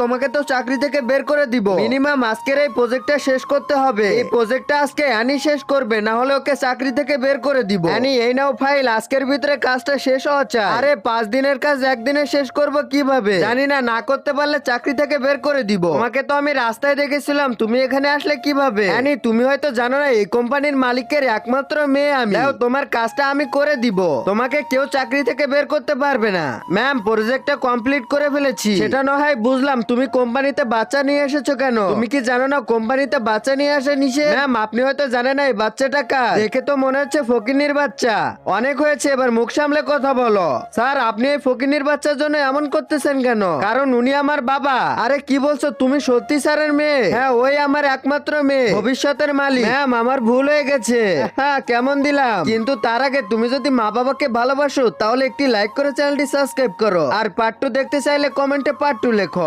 তোমাকে তো চাকরি থেকে বের করে দিব। মিনিমাম আজকের এই প্রজেক্টটা শেষ করতে হবে। এই প্রজেক্টটা আজকে অ্যানি শেষ করবে, না হলে ওকে চাকরি থেকে বের করে দিব। অ্যানি, এই নাও ফাইল, আজকের ভিতরে কাজটা শেষ হওয়া চাই। আরে 5 দিনের কাজ একদিনে শেষ করব কিভাবে? জানি না, না করতে পারলে চাকরি থেকে বের করে দিব। তোমাকে তো আমি রাস্তায় দেখেছিলাম, তুমি এখানে আসলে কিভাবে? অ্যানি, তুমি হয়তো জানো না এই কোম্পানির মালিকের একমাত্র মেয়ে আমি। দাও, তোমার কাজটা আমি করে দিব। তোমাকে কেউ চাকরি থেকে বের করতে পারবে না। ম্যাম, প্রজেক্টটা কমপ্লিট করে ফেলেছি। সেটা না হয় বুঝলাম, তুমি কোম্পানিতে বাচ্চা নিয়ে এসেছো কেন? তুমি কি জানো না কোম্পানিতে বাচ্চা নিয়ে আসে নিষেধ? ম্যাম, আপনি হয়তো জানেন না এই বাচ্চাটা কার। দেখে তো মনে হচ্ছে ফকিনির বাচ্চা। অনেক হয়েছে, এবার মুখ সামলে কথা বলো। স্যার, আপনি এই ফকিনির বাচ্চার জন্য এমন করতেছেন কেন? কারণ উনি আমার বাবা। আরে কি বলছো তুমি? সত্যি স্যারের মেয়ে? হ্যাঁ, ওই আমার একমাত্র মেয়ে, ভবিষ্যতের মালিক। ম্যাম, আমার ভুল হয়ে গেছে। হ্যাঁ, কেমন দিলাম? কিন্তু তার আগে তুমি যদি মা বাবাকে ভালোবাসো তাহলে একটি লাইক করে চ্যানেলটি সাবস্ক্রাইব করো। আর পার্ট 2 দেখতে চাইলে কমেন্টে পার্ট 2 লেখো।